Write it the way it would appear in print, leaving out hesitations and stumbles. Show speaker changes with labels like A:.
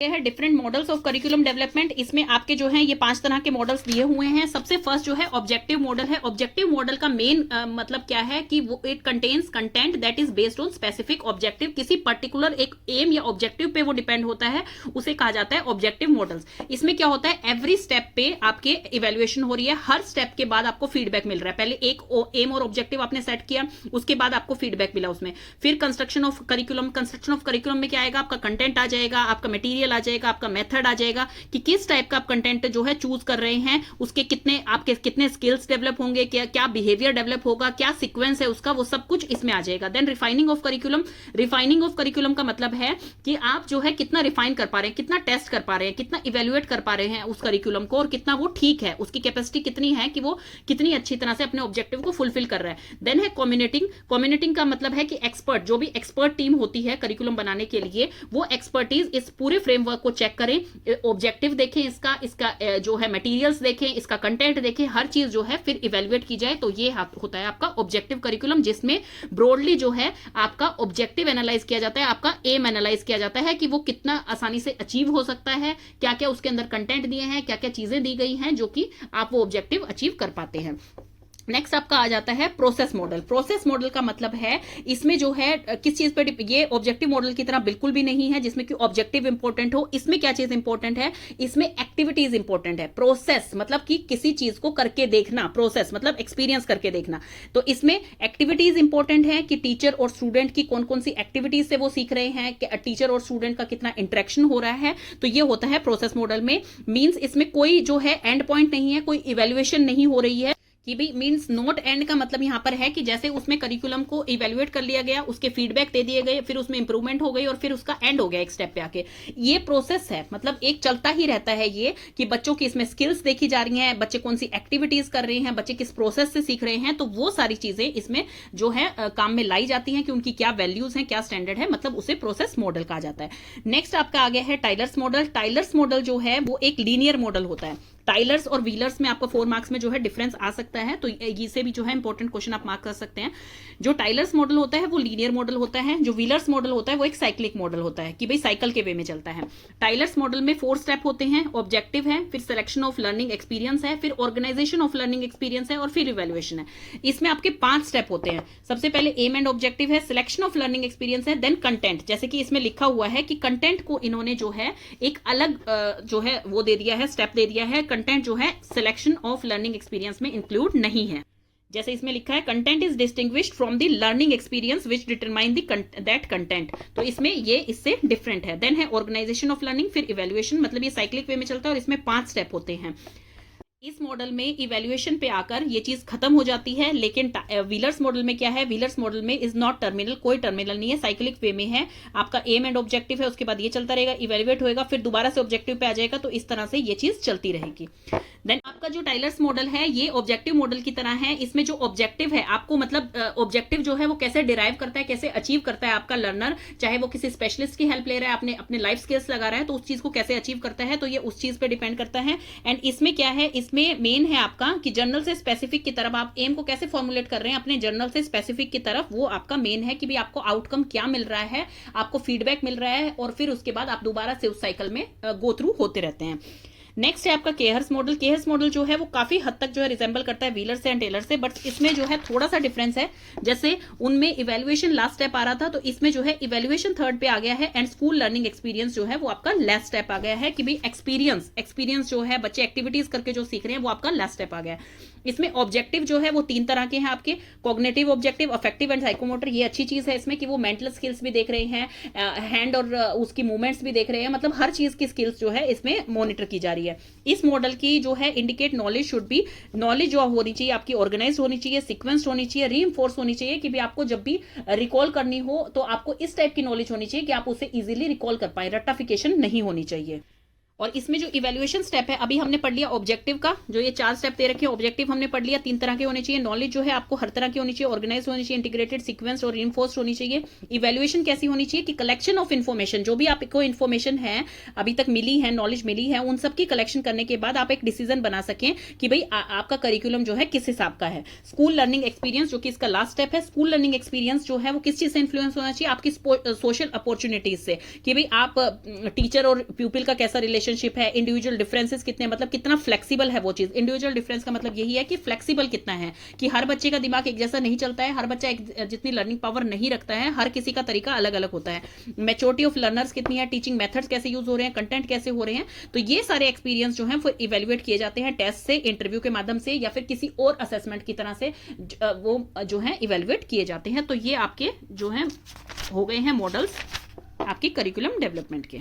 A: ये है different models of curriculum development. इसमें आपके जो है ये 5 तरह के मॉडल्स दिए हुए हैं। सबसे फर्स्ट जो है ऑब्जेक्टिव मॉडल है। ऑब्जेक्टिव मॉडल का मेन मतलब क्या है कि वो it contains content that is based on specific objective. किसी पर्टिकुलर एक एम या ऑब्जेक्टिव पे वो डिपेंड होता है, उसे कहा जाता है ऑब्जेक्टिव मॉडल्स। इसमें क्या होता है, एवरी स्टेप पे आपके इवेल्युएशन हो रही है, हर स्टेप के बाद आपको फीडबैक मिल रहा है। पहले एक एम और ऑब्जेक्टिव आपने सेट किया, उसके बाद आपको फीडबैक मिला उसमें। फिर construction of curriculum, construction of curriculum में क्या आएगा, आपका कंटेंट आ जाएगा, आपका मटेरियल आ जाएगा, आपका मेथड आ जाएगा कि किस टाइप का आप कंटेंट जो है चूज कर रहे हैं, उसके कितने आपके कितने स्किल्स डेवलप होंगे, क्या क्या बिहेवियर डेवलप होगा, क्या सीक्वेंस है उसका, वो सब कुछ इसमें आ जाएगा। Then refining of curriculum. Refining of curriculum का मतलब है कि आप जो है कितना रिफाइन कर पा रहे हैं, कितना टेस्ट कर पा रहे हैं, कितना इवेल्युएट कर पा रहे हैं उस करिकुलम को, और कितना वो ठीक है, उसकी कैपेसिटी कितनी है कि वो कितनी अच्छी तरह से अपने ऑब्जेक्टिव को फुलफिल कर रहा है। देन है कम्युनिटिंग। कम्युनिटिंग का मतलब है कि एक्सपर्ट, जो भी एक्सपर्ट टीम होती है करिकुलम बनाने के लिए, वो एक्सपर्टीज इस पूरे फ्रेमवर्क को चेक करें, ऑब्जेक्टिव देखें, इसका इसका जो है मटेरियल्स देखें, इसका कंटेंट देखें, हर चीज जो है फिर इवेल्युएट की जाए। तो ये होता है आपका ऑब्जेक्टिव करिकुलम, जिसमें ब्रॉडली जो है आपका ऑब्जेक्टिव एनालाइज किया जाता है, आपका एम एनालाइज किया जाता है कि वो कितना आसानी से अचीव हो सकता है, क्या क्या उसके अंदर कंटेंट दिए हैं, क्या क्या चीजें दी गई हैं जो कि आप वो ऑब्जेक्टिव अचीव कर पाते हैं। नेक्स्ट आपका आ जाता है प्रोसेस मॉडल। प्रोसेस मॉडल का मतलब है इसमें जो है किस चीज पर, ये ऑब्जेक्टिव मॉडल की तरह बिल्कुल भी नहीं है जिसमें कि ऑब्जेक्टिव इंपॉर्टेंट हो। इसमें क्या चीज इंपॉर्टेंट है, इसमें एक्टिविटीज इंपॉर्टेंट है। प्रोसेस मतलब कि किसी चीज को करके देखना, प्रोसेस मतलब एक्सपीरियंस करके देखना। तो इसमें एक्टिविटीज इंपॉर्टेंट है कि टीचर और स्टूडेंट की कौन कौन सी एक्टिविटीज से वो सीख रहे हैं, टीचर और स्टूडेंट का कितना इंटरेक्शन हो रहा है। तो ये होता है प्रोसेस मॉडल में। मीन्स इसमें कोई जो है एंड पॉइंट नहीं है, कोई इवेल्युएशन नहीं हो रही है कि भाई मींस नोट एंड का मतलब यहां पर है कि जैसे उसमें करिकुलम को इवेल्युएट कर लिया गया, उसके फीडबैक दे दिए गए, फिर उसमें इंप्रूवमेंट हो गई और फिर उसका एंड हो गया एक स्टेप पे आके। ये प्रोसेस है, मतलब एक चलता ही रहता है ये कि बच्चों की इसमें स्किल्स देखी जा रही हैं, बच्चे कौन सी एक्टिविटीज कर रहे हैं, बच्चे किस प्रोसेस से सीख रहे हैं। तो वो सारी चीजें इसमें जो है काम में लाई जाती हैं कि उनकी क्या वैल्यूज हैं, क्या स्टैंडर्ड है, मतलब उसे प्रोसेस मॉडल कहा जाता है। नेक्स्ट आपका आ गया है टाइलर्स मॉडल। टाइलर्स मॉडल जो है वो एक लीनियर मॉडल होता है। टाइलर्स और व्हीलर्स में आपको 4 मार्क्स में जो है डिफरेंस आ सकता है, तो इसे भी जो है इंपॉर्टेंट क्वेश्चन आप मार्क कर सकते हैं। जो टाइलर्स मॉडल होता है वो लीनियर मॉडल होता है, जो व्हीलर्स मॉडल होता है वो एक साइक्लिक मॉडल होता है कि भाई साइकिल के वे में चलता है। टाइलर्स मॉडल में 4 स्टेप होते हैं, ऑब्जेक्टिव है, फिर सिलेक्शन ऑफ लर्निंग एक्सपीरियंस है, फिर ऑर्गेनाइजेशन ऑफ लर्निंग एक्सपीरियंस है और फिर इवेल्युएशन है। इसमें आपके 5 स्टेप होते हैं। सबसे पहले एम एंड ऑब्जेक्टिव है, सिलेक्शन ऑफ लर्निंग एक्सपीरियंस है, देन कंटेंट। जैसे कि इसमें लिखा हुआ है कि कंटेंट को इन्होंने जो है एक अलग जो है वो दे दिया है, स्टेप दे दिया है। कंटेंट जो है सिलेक्शन ऑफ लर्निंग एक्सपीरियंस में इंक्लूड नहीं है। जैसे इसमें लिखा है content is distinguished from the learning experience which determine that content, तो इसमें ये इससे डिफरेंट है। देन है ऑर्गेनाइजेशन ऑफ लर्निंग, फिर इवेल्युएशन, मतलब ये साइक्लिक वे में चलता है और इसमें 5 स्टेप होते हैं। इस मॉडल में इवेल्युएशन पे आकर ये चीज खत्म हो जाती है, लेकिन व्हीलर्स मॉडल में क्या है, व्हीलर्स मॉडल में इज नॉट टर्मिनल, कोई टर्मिनल नहीं है, साइक्लिक वे में है। आपका एम एंड ऑब्जेक्टिव है, उसके बाद ये चलता रहेगा, इवेल्युएट होएगा, फिर दोबारा से ऑब्जेक्टिव पे आ जाएगा, तो इस तरह से ये चीज चलती रहेगी। देन आपका जो टाइलर्स मॉडल है ये ऑब्जेक्टिव मॉडल की तरह है। इसमें जो ऑब्जेक्टिव है आपको मतलब ऑब्जेक्टिव जो है वो कैसे डिराइव करता है, कैसे अचीव करता है आपका लर्नर, चाहे वो किसी स्पेशलिस्ट की हेल्प ले रहा है, अपने अपने लाइफ स्किल्स लगा रहा है, तो उस चीज को कैसे अचीव करता है, तो ये उस चीज पे डिपेंड करता है। एंड इसमें क्या है, इसमें मेन है आपका कि जर्नल से स्पेसिफिक की तरफ आप एम को कैसे फॉर्मुलेट कर रहे हैं, अपने जर्नल से स्पेसिफिक की तरफ, वो आपका मेन है कि भी आपको आउटकम क्या मिल रहा है, आपको फीडबैक मिल रहा है, और फिर उसके बाद आप दोबारा से उस साइकिल में गो थ्रू होते रहते हैं। नेक्स्ट है आपका केहर्स मॉडल। केहर्स मॉडल जो है वो काफी हद तक जो है रिजेंबल करता है व्हीलर से एंड टेलर से, बट इसमें जो है थोड़ा सा डिफरेंस है। जैसे उनमें इवेल्युएशन लास्ट स्टेप आ रहा था, तो इसमें जो है इवेल्युएशन थर्ड पे आ गया है, एंड स्कूल लर्निंग एक्सपीरियंस जो है वो आपका लास्ट स्टेप आ गया है कि भाई एक्सपीरियंस जो है बच्चे एक्टिविटीज करके जो सीख रहे हैं वो आपका लास्ट स्टेप आ गया है। इसमें ऑब्जेक्टिव जो है वो 3 तरह के हैं आपके, cognitive objective, affective and psychomotor. ये अच्छी चीज है इसमें कि वो मेंटल स्किल्स भी देख रहे हैं, हैंड और उसकी मूवमेंट्स भी देख रहे हैं, मतलब हर चीज की स्किल्स जो है इसमें मॉनिटर की जा रही है। इस मॉडल की जो है indicate knowledge should be, knowledge जो होनी चाहिए आपकी ऑर्गेनाइज होनी चाहिए, सीक्वेंस्ड होनी चाहिए, रीइंफोर्स होनी चाहिए कि भी आपको जब भी रिकॉल करनी हो तो आपको इस टाइप की नॉलेज होनी चाहिए कि आप उसे इजीली रिकॉल कर पाए, रट्टाफिकेशन नहीं होनी चाहिए। और इसमें जो इवैल्यूएशन स्टेप है, अभी हमने पढ़ लिया ऑब्जेक्टिव का, जो ये 4 स्टेप दे रखे हैं, ऑब्जेक्टिव हमने पढ़ लिया, 3 तरह के होने चाहिए। नॉलेज जो है आपको हर तरह की होनी चाहिए, ऑर्गेनाइज होनी चाहिए, इंटीग्रेटेड, सीक्वेंस और रिइंफोर्स्ड होनी चाहिए। इवैल्यूएशन कैसी होनी चाहिए कि कलेक्शन ऑफ इन्फॉर्मेशन, जो भी आपको इन्फॉर्मेशन है अभी तक मिली है, नॉलेज मिली है, उन सब की कलेक्शन करने के बाद आप एक डिसीजन बना सकें कि भाई आपका करिकुलम जो है किस हिसाब का है। स्कूल लर्निंग एक्सपीरियंस, जो कि इसका लास्ट स्टेप है, स्कूल लर्निंग एक्सपीरियंस जो है वो किस चीज से इन्फ्लुएंस होना चाहिए, आपकी सोशल अपॉर्चुनिटीज से, कि भाई आप टीचर और प्यूपिल का कैसा रिलेशनशिप है, इंडिविजुअल डिफरेंसेस कितने, मतलब कितना फ्लेक्सिबल है वो चीज। इंडिविजुअल डिफरेंस का मतलब यही है कि फ्लेक्सिबल कितना है, कि हर बच्चे का दिमाग एक जैसा नहीं चलता है, हर बच्चा जितनी लर्निंग पावर नहीं रखता है, हर किसी का तरीका अलग अलग होता है। मैच्योरिटी ऑफ लर्नर्स कितनी है, टीचिंग मेथड्स कैसे यूज हो रहे हैं, कंटेंट कैसे हो रहे हैं। तो ये सारे एक्सपीरियंस जो है वो इवेल्युएट किए जाते हैं टेस्ट से, इंटरव्यू के माध्यम से, या फिर किसी और असेसमेंट की तरह से वो जो है इवेल्युएट किए जाते हैं। तो ये आपके जो है हो गए हैं मॉडल्स आपके करिकुलम डेवलपमेंट के।